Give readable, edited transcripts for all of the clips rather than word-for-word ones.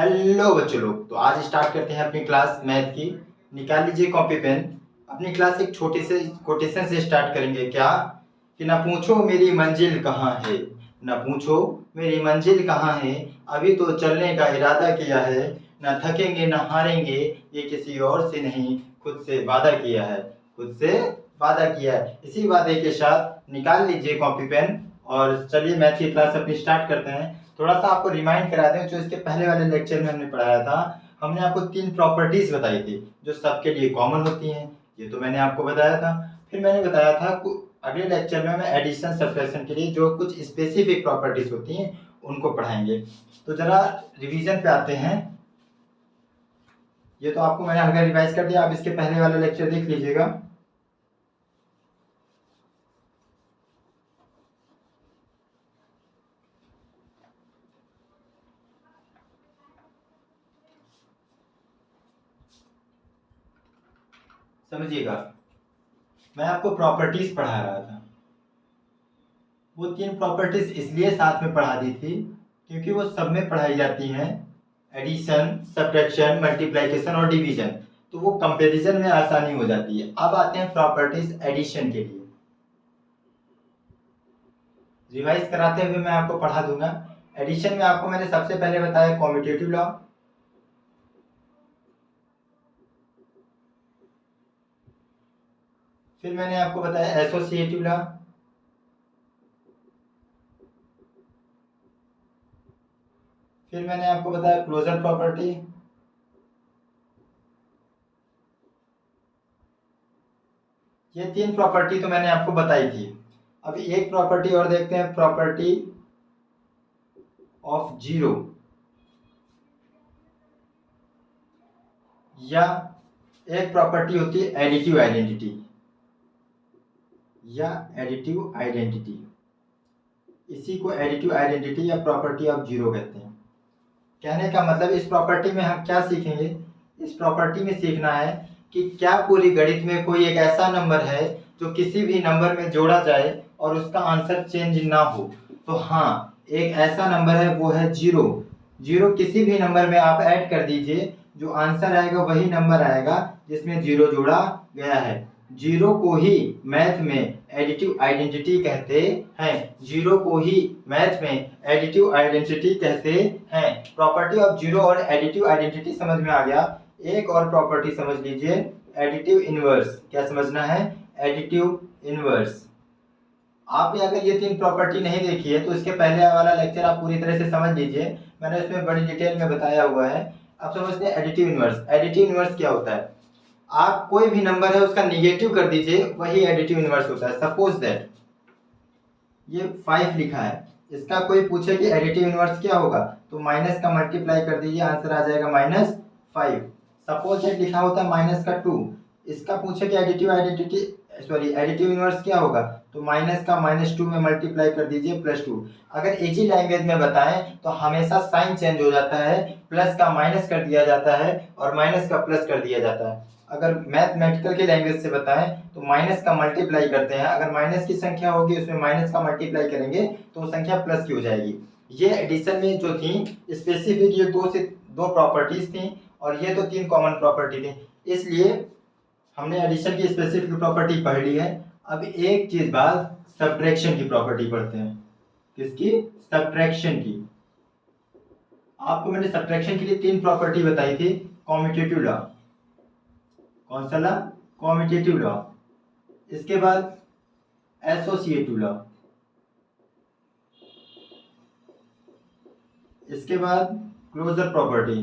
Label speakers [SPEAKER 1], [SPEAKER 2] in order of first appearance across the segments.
[SPEAKER 1] Hello बच्चों लोग, तो आज स्टार्ट करते हैं अपनी क्लास मैथ की। निकाल लीजिए कॉपी पेन। अपनी क्लास एक छोटे से कोटेशन से स्टार्ट करेंगे। क्या कि ना पूछो मेरी मंजिल कहाँ है, ना पूछो मेरी मंजिल कहाँ है, अभी तो चलने का इरादा किया है, ना थकेंगे ना हारेंगे, ये किसी और से नहीं खुद से वादा किया है, खुद से वादा किया है। इसी वादे के साथ निकाल लीजिए कॉपी पेन और चलिए मैथ की क्लास अपनी स्टार्ट करते हैं। थोड़ा सा आपको रिमाइंड करा दें, जो इसके पहले वाले लेक्चर में हमने पढ़ाया था। हमने आपको 3 प्रॉपर्टीज बताई थी जो सबके लिए कॉमन होती हैं। ये तो मैंने आपको बताया था। फिर मैंने बताया था अगले लेक्चर में मैं एडिशन सब्ट्रैक्शन के लिए जो कुछ स्पेसिफिक प्रॉपर्टीज होती हैं उनको पढ़ाएंगे। तो जरा रिवीजन पे आते हैं। ये तो आपको मैंने हल्का रिवाइज कर दिया, आप इसके पहले वाला लेक्चर देख लीजिएगा। समझिएगा, मैं आपको प्रॉपर्टीज पढ़ा रहा था। वो 3 प्रॉपर्टीज इसलिए साथ में पढ़ा दी थी क्योंकि वो सब में पढ़ाई जाती हैं। एडिशन, सब्ट्रैक्शन, मल्टीप्लिकेशन और डिवीजन। तो वो कंपैरिजन में आसानी हो जाती है। अब आते हैं प्रॉपर्टीज एडिशन के लिए। रिवाइज कराते हुए मैं आपको पढ़ा दूंगा। एडिशन में आपको मैंने सबसे पहले बताया कॉम्यूटेटिव लॉ। फिर मैंने आपको बताया एसोसिएटिव लॉ। फिर मैंने आपको बताया क्लोजर प्रॉपर्टी। ये 3 प्रॉपर्टी तो मैंने आपको बताई थी। अभी एक प्रॉपर्टी और देखते हैं, प्रॉपर्टी ऑफ जीरो, या एक प्रॉपर्टी होती है एडिटिव आइडेंटिटी, या एडिटिव आइडेंटिटी। इसी को एडिटिव आइडेंटिटी या प्रॉपर्टी ऑफ जीरो कहते हैं। कहने का मतलब इस प्रॉपर्टी में हम क्या सीखेंगे, इस प्रॉपर्टी में सीखना है कि क्या पूरी गणित में कोई एक ऐसा नंबर है जो किसी भी नंबर में जोड़ा जाए और उसका आंसर चेंज ना हो। तो हाँ, एक ऐसा नंबर है, वो है जीरो। जीरो किसी भी नंबर में आप ऐड कर दीजिए, जो आंसर आएगा वही नंबर आएगा जिसमें जीरो जोड़ा गया है। जीरो को ही मैथ में एडिटिव आइडेंटिटी कहते हैं। जीरो को ही मैथ में एडिटिव आइडेंटिटी कहते हैं। प्रॉपर्टी ऑफ जीरो और एडिटिव आइडेंटिटी समझ में आ गया। एक और प्रॉपर्टी समझ लीजिए, एडिटिव इनवर्स। क्या समझना है? Additive inverse. आपने अगर ये 3 प्रॉपर्टी नहीं देखी है तो इसके पहले वाला लेक्चर आप पूरी तरह से समझ लीजिए, मैंने इसमें बड़ी डिटेल में बताया हुआ है। अब समझते हैं एडिटिव इनवर्स। एडिटिव इनवर्स क्या होता है? आप कोई भी नंबर है उसका निगेटिव कर दीजिए, वही एडिटिव इनवर्स होता है। सपोज दैट ये 5 लिखा है, इसका कोई पूछे कि एडिटिव इनवर्स क्या होगा, तो माइनस का मल्टीप्लाई कर दीजिए, आंसर आ जाएगा -5। सपोज दैट लिखा होता है माइनस का 2, इसका पूछे कि एडिटिव इनवर्स क्या होगा, तो माइनस का -2 में मल्टीप्लाई कर दीजिए +2। अगर इजी लैंग्वेज में बताएं तो हमेशा साइन चेंज हो जाता है, प्लस का माइनस कर दिया जाता है और माइनस का प्लस कर दिया जाता है। अगर मैथमेटिकल के लैंग्वेज से बताएं तो माइनस का मल्टीप्लाई करते हैं, अगर माइनस की संख्या होगी उसमें माइनस का मल्टीप्लाई करेंगे तो संख्या प्लस की हो जाएगी। ये एडिशन में जो थी स्पेसिफिक, ये दो प्रॉपर्टीज थी और ये तो 3 कॉमन प्रॉपर्टी थी, इसलिए हमने एडिशन की स्पेसिफिक प्रॉपर्टी पढ़ ली है। अब एक चीज बाद सब्ट्रैक्शन की प्रॉपर्टी पढ़ते हैं। किसकी? सब्ट्रैक्शन की। आपको मैंने सब्ट्रैक्शन के लिए 3 प्रॉपर्टी बताई थी। कॉम्यूटेटिव लॉ, कौन सा लॉ? Commutative law. इसके बाद एसोसिएटिव लॉ, इसके बाद क्लोजर प्रॉपर्टी।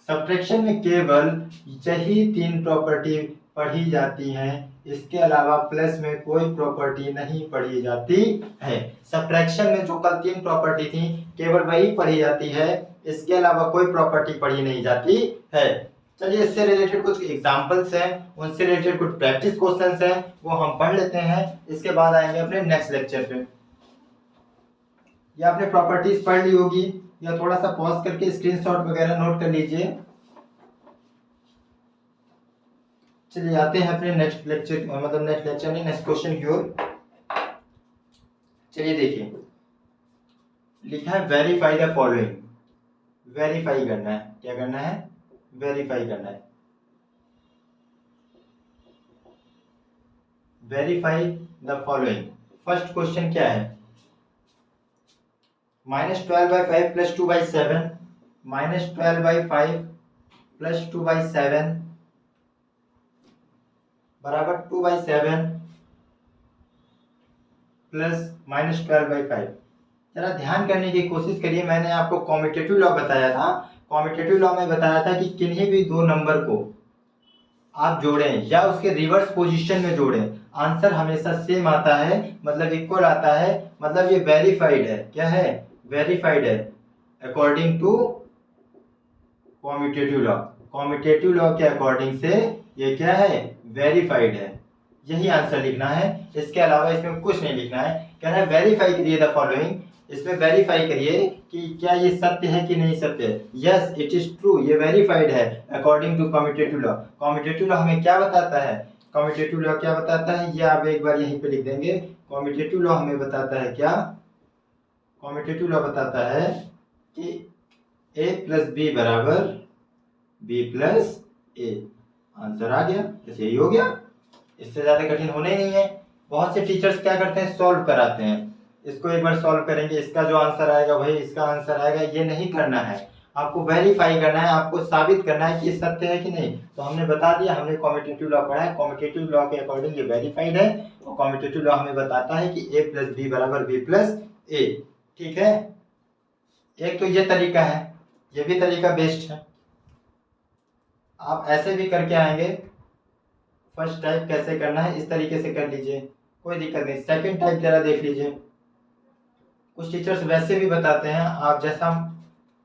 [SPEAKER 1] सब्ट्रैक्शन में केवल यही 3 प्रॉपर्टी पढ़ी जाती हैं, इसके अलावा प्लस में कोई प्रॉपर्टी नहीं पढ़ी जाती है। सब्ट्रैक्शन में जो कल 3 प्रॉपर्टी थी केवल वही पढ़ी जाती है, इसके अलावा कोई प्रॉपर्टी पढ़ी नहीं जाती है। चलिए, इससे रिलेटेड कुछ एग्जांपल्स हैं, उनसे रिलेटेड कुछ प्रैक्टिस क्वेश्चंस हैं, वो हम पढ़ लेते हैं। इसके बाद आएंगे अपने नेक्स्ट लेक्चर पे। या आपने प्रॉपर्टीज पढ़ ली होगी, या थोड़ा सा पॉज करके स्क्रीनशॉट वगैरह नोट कर लीजिए। चलिए आते हैं अपने नेक्स्ट लेक्चर, मतलब नेक्स्ट लेक्चर नहीं, नेक्स्ट क्वेश्चन की ओर। चलिए देखिए, लिखा है वेरीफाई द फॉलोइंग, वेरीफाई करना है, क्या करना है, वेरीफाई करना है, verify the following. First question क्या है, -12/5 + 2/7, -12/5 + 2/7 बराबर 2/7 प्लस -12/5। जरा ध्यान करने की कोशिश करिए, मैंने आपको कॉम्यूटेटिव लॉ बताया था, कॉम्यूटेटिव लॉ में बताया था कि किन्हीं भी दो नंबर को आप जोड़ें या उसके रिवर्स पोजीशन में जोड़ें, आंसर हमेशा सेम आता है, मतलब इक्वल आता है, मतलब ये वेरीफाइड है, क्या है, वेरीफाइड है according to commutative law. Commutative law के अकॉर्डिंग से ये क्या है, वेरीफाइड है, यही आंसर लिखना है, इसके अलावा इसमें कुछ नहीं लिखना है। कह रहा है वेरीफाई करिए द फॉलोइंग, इसमें वेरीफाई करिए कि क्या ये सत्य है कि नहीं सत्य है। यस इट इज ट्रू, ये वेरीफाइड है according to commutative law. Commutative law हमें क्या बताता है, कॉम्यूटेटिव लॉ क्या बताता है, ये आप एक बार यहीं पे लिख देंगे। कॉम्यूटेटिव लॉ हमें बताता है क्या, कॉम्यूटेटिव लॉ बताता है कि a + b बराबर b + a। आंसर आ गया, बस यही हो गया, इससे ज्यादा कठिन होने ही नहीं है। बहुत से टीचर्स क्या करते हैं, सॉल्व कराते हैं, इसको एक बार सॉल्व करेंगे, इसका जो आंसर आएगा वही इसका आंसर आएगा, ये नहीं करना है, आपको वेरीफाई करना है, आपको साबित करना है कि ये सत्य है कि नहीं। तो हमने बता दिया, हमने कॉम्यूटेटिव लॉ पढ़ा है, कॉम्यूटेटिव लॉ के अकॉर्डिंग ये वेरीफाइड है, और कॉम्यूटेटिव लॉ हमें बताता है कि a + b बराबर b + a। ठीक है, एक तो ये तरीका है, ये भी तरीका बेस्ट है, आप ऐसे भी करके आएंगे। फर्स्ट टाइप कैसे करना है इस तरीके से कर लीजिए, कोई दिक्कत नहीं। सेकंड टाइप जरा देख लीजिए, कुछ टीचर्स वैसे भी बताते हैं, आप जैसा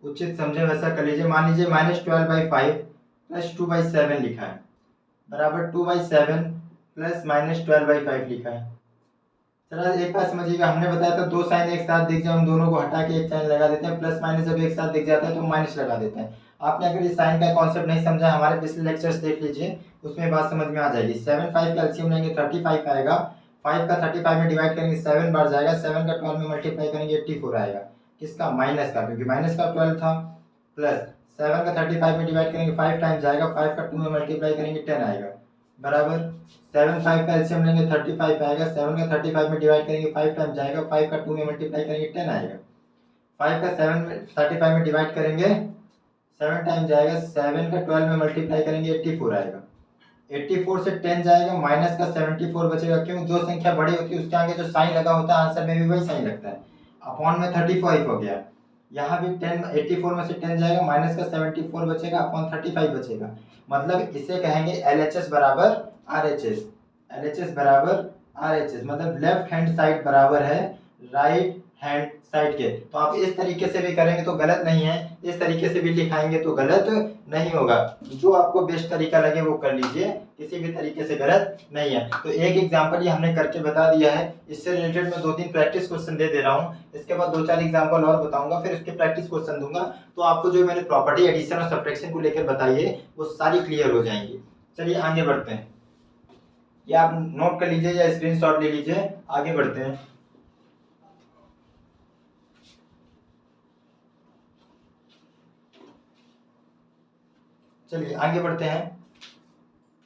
[SPEAKER 1] उचित समझे वैसा कर लीजिए। मान लीजिए -12/5 + 2/7 लिखा है बराबर 2/7 प्लस -12/5 लिखा है। चला एक बात समझिएगा, हमने बताया था दो साइन एक साथ दिख जाए उन दोनों को हटा के एक साइन लगा देते हैं, प्लस माइनस जब एक साथ दिख जाता है तो माइनस लगा देते हैं। आपने अगर इस साइन का कॉन्सेप्ट नहीं समझा, हमारे पिछले लेक्चर्स देख लीजिए, उसमें बात समझ में आ जाएगी। 7 5 का एलसीएम लेंगे 35 आएगा, 5 का 35 में डिवाइड करेंगे 7 बार जाएगा, 7 का 12 में मल्टीप्लाई करेंगे 84 आएगा, किसका, माइनस का, क्योंकि माइनस का 12 था, प्लस 7 का 35 में डिवाइड करेंगे 5 टाइम्स जाएगा, 5 का 2 में मल्टीप्लाई करेंगे 10 आएगा, बराबर 7 5 का एलसीएम लेंगे 35 आएगा, 7 का 35 में डिवाइड करेंगे 5 टाइम्स जाएगा, 5 का 2 में मल्टीप्लाई करेंगे 10 आएगा, 5 का 7 में 35 में डिवाइड करेंगे 7 टाइम्स जाएगा, 7 का 12 में मल्टीप्लाई करेंगे 84 आएगा, 84 से 10 जाएगा, माइनस का 74 बचेगा, क्यों, जो संख्या बड़ी होती है उसके आगे जो साइन लगा होता है आंसर में भी वही साइन लगता है, अपॉन में 35 हो गया, यहाँ भी 10 84 में से 10 जाएगा, माइनस का 74 बचेगा, अपॉन 35 बचेगा, मतलब इसे कहेंगे LHS बराबर RHS, LHS बराबर RHS, मतलब लेफ्ट हैंड साइड बराबर है राइट हैंड साइड के। तो आप इस तरीके से भी करेंगे तो गलत नहीं है, इस तरीके से भी लिखाएंगे तो गलत नहीं होगा, जो आपको बेस्ट तरीका लगे वो कर लीजिए, किसी भी तरीके से गलत नहीं है। तो एक एग्जांपल ये हमने करके बता दिया है, इससे रिलेटेड मैं 2-3 प्रैक्टिस क्वेश्चन दे दे रहा हूँ, इसके बाद 2-4 एग्जांपल और बताऊंगा, फिर उसके प्रैक्टिस क्वेश्चन दूंगा, तो आपको जो मैंने प्रॉपर्टी एडिशन और सब्ट्रैक्शन को लेकर बताइए वो सारी क्लियर हो जाएंगी। चलिए आगे बढ़ते हैं, या आप नोट कर लीजिए या स्क्रीनशॉट ले लीजिए, आगे बढ़ते हैं। चलिए आगे बढ़ते हैं,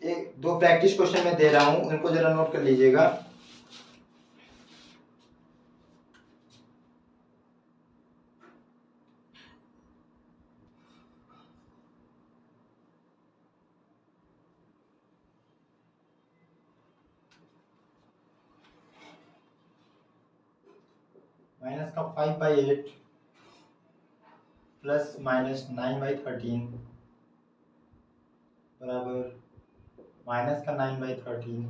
[SPEAKER 1] एक दो प्रैक्टिस क्वेश्चन मैं दे रहा हूं, उनको जरा नोट कर लीजिएगा। माइनस का 5/8 प्लस माइनस 9/13 बराबर माइनस का 9/13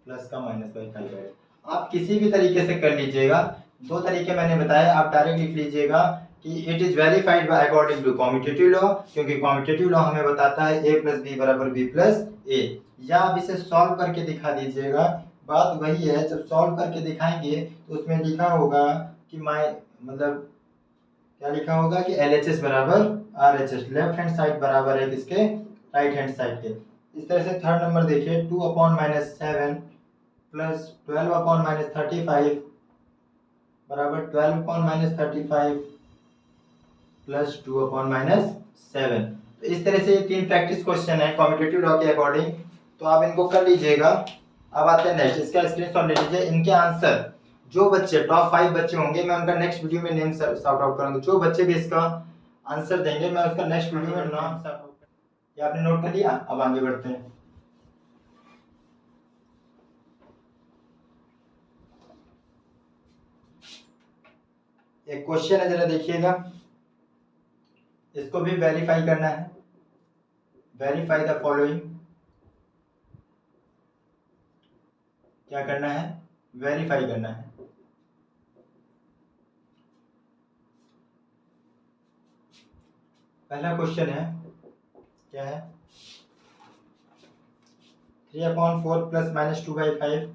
[SPEAKER 1] प्लस का -5/8। आप किसी भी तरीके से कर लीजिएगा, दो तरीके मैंने बताए, आप डायरेक्ट लिख लीजिएगा कि it is verified by according to commutative law, क्योंकि कॉम्यूटेटिव लॉ हमें बताता है a + b बराबर b + a, या आप इसे सॉल्व करके दिखा दीजिएगा, बात वही है, जब सॉल्व करके दिखाएंगे तो उसमें लिखा होगा कि मतलब क्या लिखा होगा कि LHS बराबर RHS, लेफ्ट हैंड साइड बराबर है किसके, राइट हैंड साइड के। इस तरह से थर्ड नंबर देखिए, 2/-7 प्लस 12/-35 बराबर 12/-35 प्लस 2/-7। तो इस तरह से ये 3 प्रैक्टिस क्वेश्चन है कॉम्पिटिटिव लॉ के अकॉर्डिंग, तो आप इनको कर लीजिएगा। अब आते हैं नेक्स्ट, इसका स्क्रीनशॉट ले लीजिए। इनके आंसर जो बच्चे टॉप 5 बच्चे होंगे, मैं उनका नेक्स्ट वीडियो में नेम शॉर्ट आउट करूंगा। जो बच्चे भी इसका आंसर देंगे मैं उसका नेक्स्ट वीडियो में नाम शॉर्ट आउट। ये आपने नोट कर लिया? अब आगे बढ़ते हैं। एक क्वेश्चन है, जरा देखिएगा, इसको भी वेरीफाई करना है। Verify the following. क्या करना है? वेरीफाई करना है। पहला क्वेश्चन है, क्या है? 3/4 + -2/5,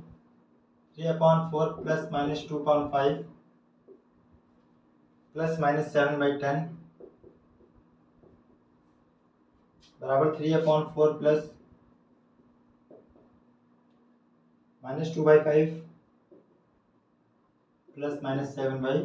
[SPEAKER 1] 3/4 + -2/5 + -7/10 बराबर 3/4 + -2/5 + -7/10।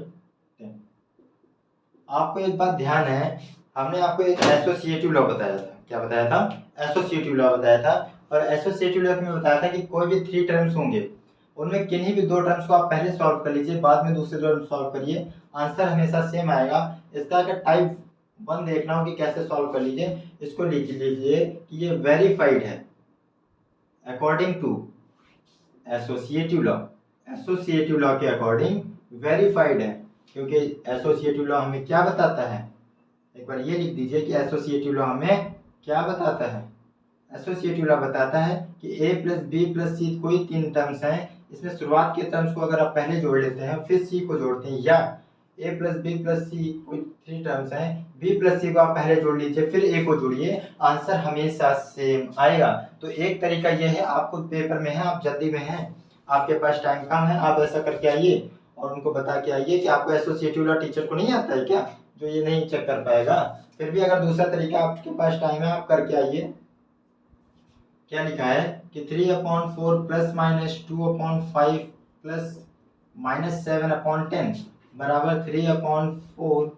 [SPEAKER 1] आपको एक बात ध्यान है, हमने आपको एक एसोसिएटिव लॉ बताया था। क्या बताया था? एसोसिएटिव लॉ बताया था। और एसोसिएटिव लॉ में बताया था कि कोई भी 3 टर्म्स होंगे, उनमें किन्हीं भी 2 टर्म्स को आप पहले सॉल्व कर लीजिए, बाद में दूसरे टर्म सॉल्व करिए, आंसर हमेशा सेम आएगा। इसका अगर टाइप 1 देखना हो कि कैसे सॉल्व कर लीजिए, इसको लिख लीजिए कि ये वेरीफाइड है according to associative law. Associative law के अकॉर्डिंग वेरीफाइड है, क्योंकि एसोसिएटिव लॉ हमें क्या बताता है? एक बार ये लिख दीजिए कि एसोसिएटिव लॉ हमें क्या बताता है? एसोसिएटिव लॉ बताता है कि a + b + c कोई 3 टर्म्स हैं, इसमें शुरुआत के टर्म्स को अगर आप पहले जोड़ लेते हैं फिर c को जोड़ते हैं, या a + b + c कोई 3 टर्म्स हैं, b + c को आप पहले जोड़ लीजिए फिर a को जोड़िए, आंसर हमेशा सेम आएगा। तो एक तरीका ये है, आपको पेपर में है, आप जल्दी में हैं, आपके पास टाइम कम है, आप ऐसा करके आइए और उनको बता के आइए कि आपको एसोसिएटिव लॉ टीचर को नहीं आता है क्या, जो ये नहीं चेक कर पाएगा। फिर भी अगर दूसरा तरीका आपके पास टाइम है, आप करके आइए। क्या लिखा है कि 3/4 + -2/5 + -7/10 बराबर 3/4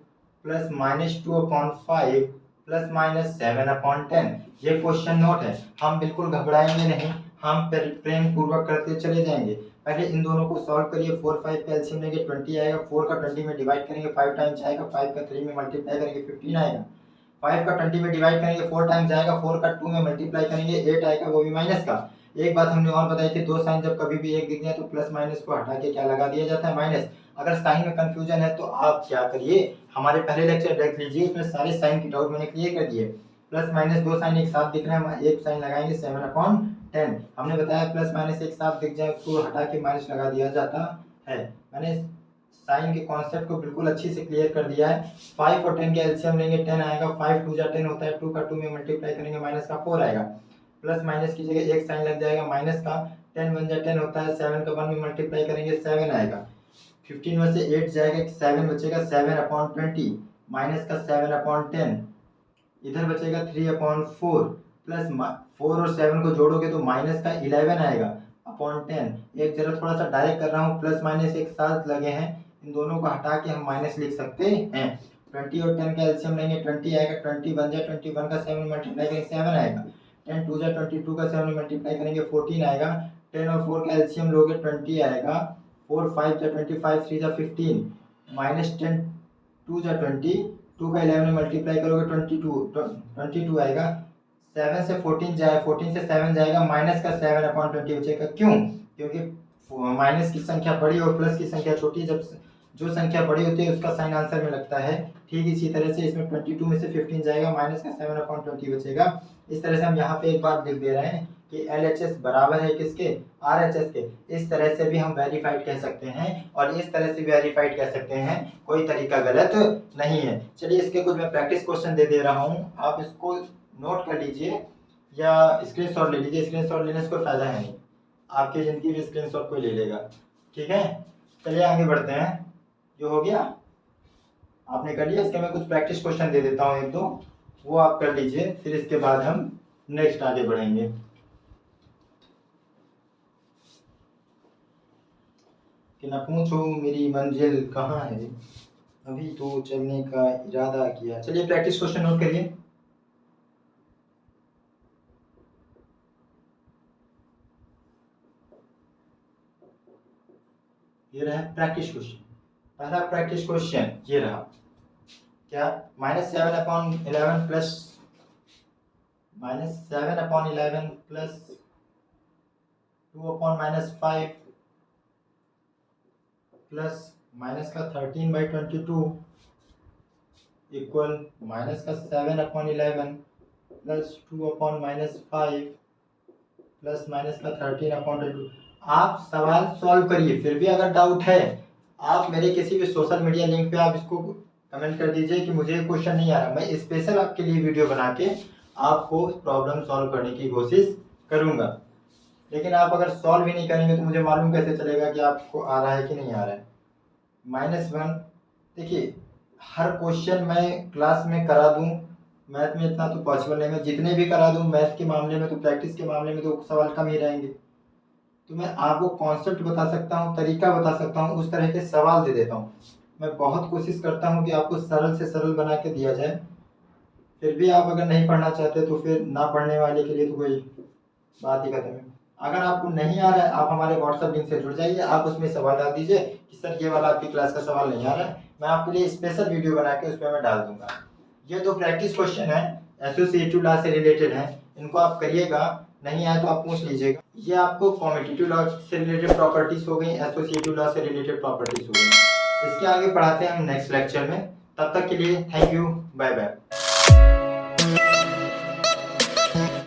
[SPEAKER 1] + -2/5 + -7/10। ये क्वेश्चन नोट है, हम बिल्कुल घबराएंगे नहीं, हम प्रेम पूर्वक करते चले जाएंगे। पहले इन दोनों को सॉल्व करिए। 4 5 का एलसीएम लेंगे 20 आएगा, 4 का 20 में डिवाइड करेंगे 5 टाइम्स आएगा, 5 का 3 में मल्टीप्लाई करेंगे 15 आएगा, 5 का 20 में डिवाइड करेंगे 4 टाइम्स आएगा, 4 का 2 में मल्टीप्लाई करेंगे 8 आएगा, वो भी माइनस का। एक बात हमने और बताई थी, 2 साइन जब कभी भी एक दिख जाए तो प्लस माइनस को हटा के क्या लगा दिया जाता है? माइनस। अगर साइन में कंफ्यूजन है तो आप क्या करिए, हमारे पहले लेक्चर देख लीजिए, उसमें सारे साइन की डाउट मैंने क्लियर कर दिए। प्लस माइनस 2 साइन एक साथ दिख रहे हैं, एक साइन लगाएंगे 7/10। हमने बताया प्लस माइनस एक साथ दिख जाए उसको हटा के माइनस लगा दिया जाता है। मैंने साइन के कॉन्सेप्ट को बिल्कुल अच्छी से क्लियर कर दिया है। 5 और 10 के एलसीएम लेंगे 10 आएगा, 5 2 10 होता है, 2 का 2 में मल्टीप्लाई करेंगे माइनस का 4 आएगा, प्लस माइनस की जगह एक साइन लग जाएगा माइनस का, 10 1 जा 10 होता है, 7 का 1 में मल्टीप्लाई करेंगे 7 आएगा, 15 में से 8 जाएगा 7 बचेगा 7/20 माइनस का 7/10, इधर बचेगा 3/4 प्लस 4 और 7 को जोड़ोगे तो माइनस का 11 आएगा अपॉन 10। एक जरा थोड़ा सा डायरेक्ट कर रहा हूँ, प्लस माइनस एक साथ लगे हैं, इन दोनों को हटा के हम माइनस लिख सकते हैं। 20 और 10 का एलसीएम लेंगे 20 आएगा, 20 1 जा 21 का 7 मल्टीप्लाई करेंगे 7 आएगा, 10 2 जा 22 का 7 मल्टीप्लाई करेंगे 14 आएगा, 10 और 4 का एलसीएम लोगे 20 आएगा, 4 5 जा 25 3 जा 15 माइनस 10 2 जा 20, 2 का 11 में मल्टीप्लाई करोगे 22 आएगा, 7 से 14 जाए 14 से 7 जाएगा, माइनस का 7/20 बचेगा। क्यों? क्योंकि माइनस की संख्या बड़ी और प्लस की संख्या छोटी, जब जो संख्या बड़ी होती है उसका साइन आंसर में लगता है। ठीक इसी तरह से इसमें 22 में से 15 जाएगा, माइनस का 7/20 बचेगा। इस तरह से हम यहाँ पे एक बात लिख दे रहे हैं कि LHS बराबर है किसके? RHS के। इस तरह से भी हम वेरीफाइड कह सकते हैं और इस तरह से वेरीफाइड कह सकते हैं, कोई तरीका गलत नहीं है। चलिए इसके कुछ मैं प्रैक्टिस क्वेश्चन दे दे रहा हूँ, आप इसको नोट कर लीजिए या स्क्रीनशॉट ले लीजिए। स्क्रीनशॉट लेने से कोई फायदा है नहीं, आपकी जिंदगी में स्क्रीनशॉट कोई ले लेगा। ठीक है, चलिए आगे बढ़ते हैं। जो हो गया आपने कर लिया, इसके मैं कुछ प्रैक्टिस क्वेश्चन दे देता हूँ एक दो, वो आप कर लीजिए, फिर इसके बाद हम नेक्स्ट आगे बढ़ेंगे। कि न पूछो मेरी मंजिल कहाँ है, अभी तो चलने का इरादा किया। चलिए प्रैक्टिस क्वेश्चन नोट करिए। ये रहा प्रैक्टिस क्वेश्चन। पहला प्रैक्टिस क्वेश्चन ये रहा, क्या -7/11 plus -7/11 plus 2/-5 plus -13/22 equal -7/11 plus 2/-5 plus -13/22। आप सवाल सॉल्व करिए, फिर भी अगर डाउट है आप मेरे किसी भी सोशल मीडिया लिंक पे आप इसको कमेंट कर दीजिए कि मुझे क्वेश्चन नहीं आ रहा, मैं स्पेशल आपके लिए वीडियो बना के आपको प्रॉब्लम सॉल्व करने की कोशिश करूंगा। लेकिन आप अगर सॉल्व ही नहीं करेंगे तो मुझे मालूम कैसे चलेगा कि आपको आ रहा है कि नहीं आ रहा है। -1 देखिए, हर क्वेश्चन मैं क्लास में करा दूं, मैथ में इतना तो पॉसिबल नहीं, मैं जितने भी करा दूं मैथ के मामले में तो प्रैक्टिस के मामले में तो सवाल कम ही रहेंगे। तो मैं आपको कॉन्सेप्ट बता सकता हूँ, तरीका बता सकता हूँ, उस तरह के सवाल दे देता हूँ। मैं बहुत कोशिश करता हूँ कि आपको सरल से सरल बना के दिया जाए। फिर भी आप अगर नहीं पढ़ना चाहते तो फिर ना पढ़ने वाले के लिए तो कोई बात ही खत्म है। अगर आपको नहीं आ रहा है आप हमारे व्हाट्सएप लिंक से जुड़ जाइए, आप उसमें सवाल डाल दीजिए कि सर ये वाला आपकी क्लास का सवाल नहीं आ रहा है, मैं आपके लिए स्पेशल वीडियो बना के उसमें मैं डाल दूंगा। ये 2 प्रैक्टिस क्वेश्चन है एसोसिएटिव लॉ से रिलेटेड है, इनको आप करिएगा, नहीं आए तो आप पूछ लीजिएगा। ये आपको कॉम्पिटिटिव लॉ से रिलेटेड प्रॉपर्टीज हो गई, एसोसिएटिव लॉ से रिलेटेड प्रॉपर्टीज हो गई। इसके आगे पढ़ाते हैं हम नेक्स्ट लेक्चर में। तब तक के लिए थैंक यू, बाय बाय।